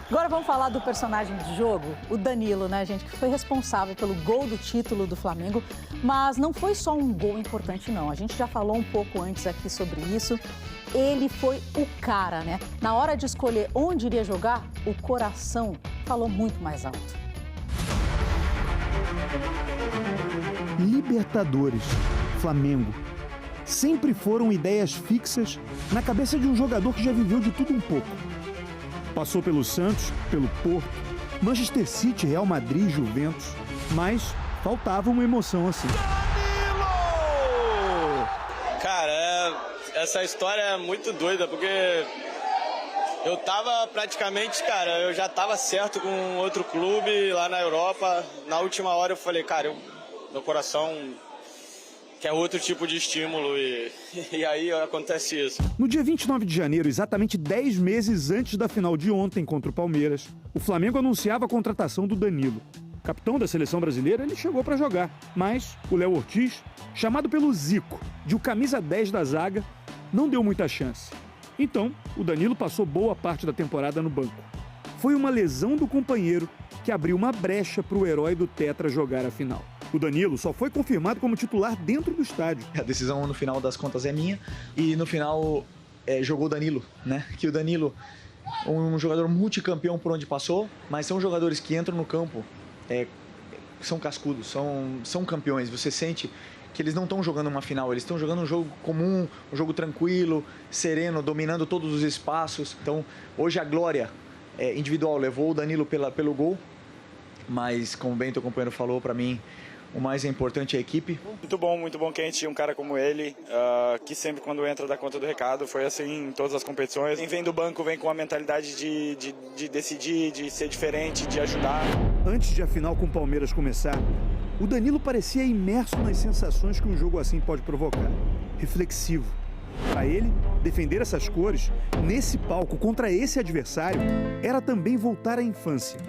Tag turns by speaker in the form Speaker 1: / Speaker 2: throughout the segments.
Speaker 1: Agora vamos falar do personagem do jogo, o Danilo, né, gente, que foi responsável pelo gol do título do Flamengo, mas não foi só um gol importante, não. A gente já falou um pouco antes aqui sobre isso. Ele foi o cara, né? Na hora de escolher onde iria jogar, o coração falou muito mais alto.
Speaker 2: Libertadores, Flamengo, sempre foram ideias fixas na cabeça de um jogador que já viveu de tudo um pouco. Passou pelo Santos, pelo Porto, Manchester City, Real Madrid, Juventus, mas faltava uma emoção assim.
Speaker 3: Cara, essa história é muito doida, porque eu tava praticamente, cara, eu já tava certo com outro clube lá na Europa. Na última hora eu falei, cara, meu coração quer outro tipo de estímulo e aí acontece isso.
Speaker 2: No dia 29 de janeiro, exatamente 10 meses antes da final de ontem contra o Palmeiras, o Flamengo anunciava a contratação do Danilo. Capitão da seleção brasileira, ele chegou para jogar, mas o Léo Ortiz, chamado pelo Zico de o camisa 10 da zaga, não deu muita chance. Então, o Danilo passou boa parte da temporada no banco. Foi uma lesão do companheiro que abriu uma brecha para o herói do Tetra jogar a final. O Danilo só foi confirmado como titular dentro do estádio.
Speaker 4: A decisão, no final das contas, é minha. E no final, jogou o Danilo, né? Que o Danilo, um jogador multicampeão por onde passou, mas são jogadores que entram no campo, são cascudos, são campeões. Você sente que eles não estão jogando uma final, eles estão jogando um jogo comum, um jogo tranquilo, sereno, dominando todos os espaços. Então, hoje a glória individual levou o Danilo pelo gol, mas, como bem teu companheiro falou, para mim, o mais importante é a equipe.
Speaker 5: Muito bom que a gente tinha um cara como ele, que sempre quando entra dá conta do recado. Foi assim em todas as competições. Quem vem do banco vem com a mentalidade de decidir, de ser diferente, de ajudar.
Speaker 2: Antes de a final com o Palmeiras começar, o Danilo parecia imerso nas sensações que um jogo assim pode provocar. Reflexivo. Para ele, defender essas cores, nesse palco, contra esse adversário, era também voltar à infância.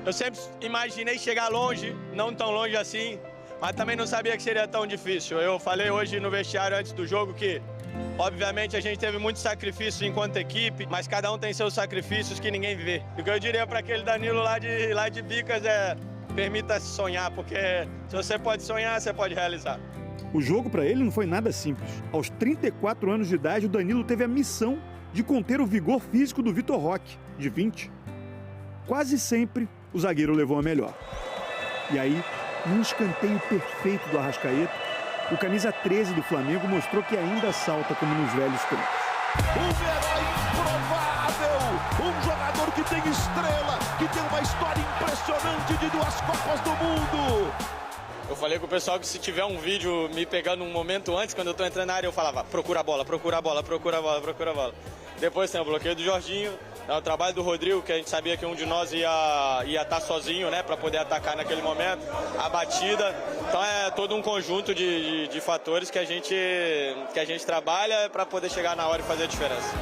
Speaker 3: Eu sempre imaginei chegar longe, não tão longe assim, mas também não sabia que seria tão difícil. Eu falei hoje no vestiário antes do jogo que, obviamente, a gente teve muito sacrifício enquanto equipe, mas cada um tem seus sacrifícios que ninguém vê. E o que eu diria para aquele Danilo lá de Bicas é: permita-se sonhar, porque se você pode sonhar, você pode realizar.
Speaker 2: O jogo para ele não foi nada simples. Aos 34 anos de idade, o Danilo teve a missão de conter o vigor físico do Vitor Roque, de 20. Quase sempre, o zagueiro levou a melhor. E aí, num escanteio perfeito do Arrascaeta, o camisa 13 do Flamengo mostrou que ainda salta como nos velhos tempos.
Speaker 6: Um herói improvável, um jogador que tem estrela, que tem uma história impressionante de 2 Copas do Mundo.
Speaker 3: Eu falei com o pessoal que se tiver um vídeo me pegando um momento antes, quando eu tô entrando na área, eu falava: procura a bola, procura a bola, procura a bola, procura a bola. Depois tem o bloqueio do Jorginho, o trabalho do Rodrigo, que a gente sabia que um de nós ia estar sozinho, né, para poder atacar naquele momento, a batida. Então é todo um conjunto de fatores que a gente trabalha para poder chegar na hora e fazer a diferença.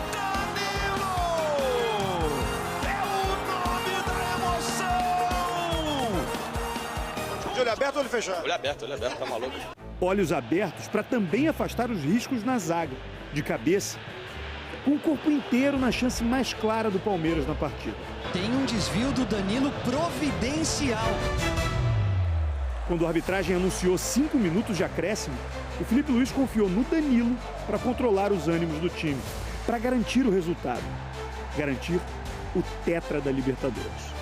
Speaker 6: De olho aberto ou olho fechado?
Speaker 3: Olho aberto, tá maluco.
Speaker 2: Olhos abertos para também afastar os riscos na zaga, de cabeça, com o corpo inteiro na chance mais clara do Palmeiras na partida.
Speaker 7: Tem um desvio do Danilo providencial.
Speaker 2: Quando a arbitragem anunciou 5 minutos de acréscimo, o Felipe Luiz confiou no Danilo para controlar os ânimos do time, para garantir o resultado, garantir o Tetra da Libertadores.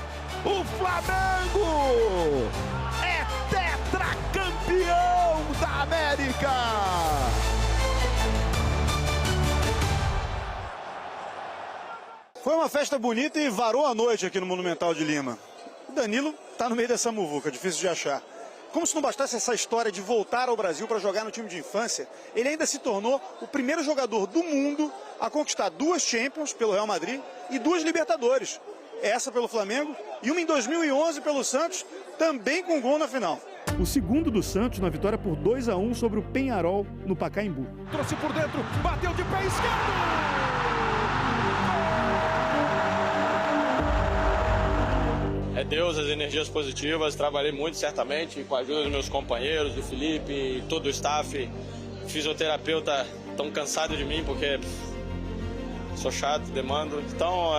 Speaker 6: O Flamengo é tetracampeão da América!
Speaker 8: Foi uma festa bonita e varou a noite aqui no Monumental de Lima. O Danilo está no meio dessa muvuca, difícil de achar. Como se não bastasse essa história de voltar ao Brasil para jogar no time de infância, ele ainda se tornou o primeiro jogador do mundo a conquistar 2 Champions pelo Real Madrid e 2 Libertadores. Essa pelo Flamengo e uma em 2011 pelo Santos, também com gol na final.
Speaker 2: O segundo do Santos na vitória por 2-1 sobre o Peñarol no Pacaembu.
Speaker 6: Trouxe por dentro, bateu de pé esquerdo!
Speaker 3: É Deus, as energias positivas. Trabalhei muito, certamente, com a ajuda dos meus companheiros, do Felipe, todo o staff. Fisioterapeuta tão cansado de mim, porque sou chato, demando. Então,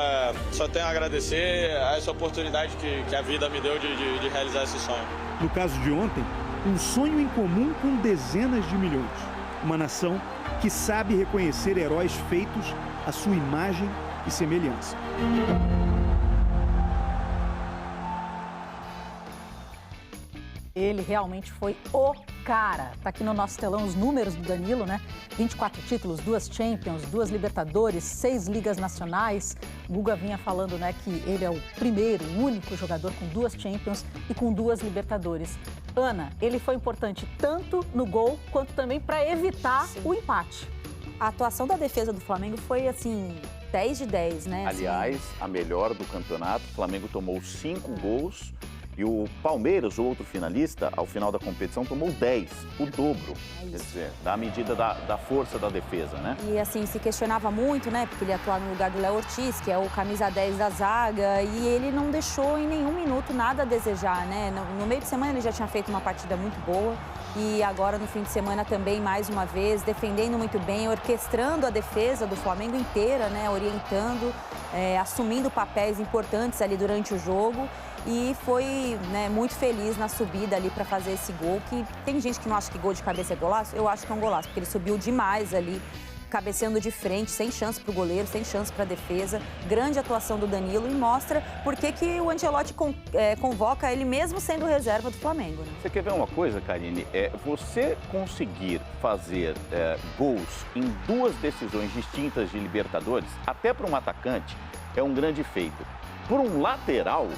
Speaker 3: só tenho a agradecer a essa oportunidade que a vida me deu de realizar esse sonho.
Speaker 2: No caso de ontem, um sonho em comum com dezenas de milhões. Uma nação que sabe reconhecer heróis feitos à sua imagem e semelhança.
Speaker 1: Ele realmente foi o cara. Tá aqui no nosso telão os números do Danilo, né? 24 títulos, 2 Champions, 2 Libertadores, 6 Ligas Nacionais. O Guga vinha falando, né, que ele é o primeiro, o único jogador com 2 Champions e com 2 Libertadores. Ana, ele foi importante tanto no gol quanto também para evitar o empate.
Speaker 9: A atuação da defesa do Flamengo foi, assim, 10 de 10, né?
Speaker 10: Aliás, a melhor do campeonato, o Flamengo tomou 5 gols. E o Palmeiras, o outro finalista, ao final da competição, tomou 10, o dobro. Quer dizer, da medida da força da defesa, né?
Speaker 9: E assim, se questionava muito, né? Porque ele atua no lugar do Léo Ortiz, que é o camisa 10 da zaga. E ele não deixou em nenhum minuto nada a desejar, né? No meio de semana ele já tinha feito uma partida muito boa. E agora no fim de semana também, mais uma vez, defendendo muito bem, orquestrando a defesa do Flamengo inteira, né? Orientando, assumindo papéis importantes ali durante o jogo. E foi, né, muito feliz na subida ali para fazer esse gol, que tem gente que não acha que gol de cabeça é golaço, eu acho que é um golaço, porque ele subiu demais ali, cabeceando de frente, sem chance para o goleiro, sem chance para a defesa. Grande atuação do Danilo e mostra por que o Ancelotti convoca ele mesmo sendo reserva do Flamengo. Né?
Speaker 10: Você quer ver uma coisa, Karine? Você conseguir fazer gols em 2 decisões distintas de Libertadores, até para um atacante, é um grande feito. Por um lateral,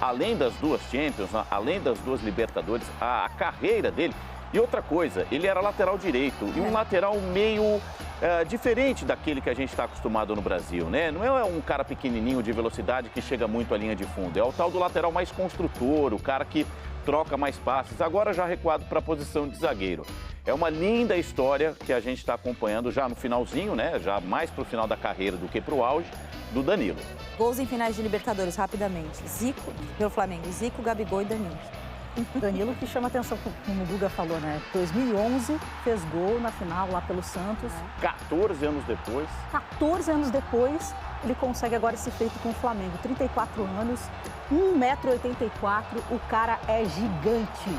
Speaker 10: além das 2 Champions, além das 2 Libertadores, a carreira dele... E outra coisa, ele era lateral direito, e um lateral meio diferente daquele que a gente está acostumado no Brasil, né? Não é um cara pequenininho de velocidade que chega muito à linha de fundo, é o tal do lateral mais construtor, o cara que troca mais passes, agora já recuado para a posição de zagueiro. É uma linda história que a gente está acompanhando já no finalzinho, né? Já mais para o final da carreira do que para o auge, do Danilo.
Speaker 9: Gols em finais de Libertadores, rapidamente. Zico, pelo Flamengo, Zico, Gabigol e Danilo.
Speaker 1: Danilo que chama atenção, como o Guga falou, né? 2011 fez gol na final lá pelo Santos.
Speaker 10: 14 anos depois.
Speaker 1: 14 anos depois, ele consegue agora esse feito com o Flamengo. 34 anos, 1,84 m, o cara é gigante.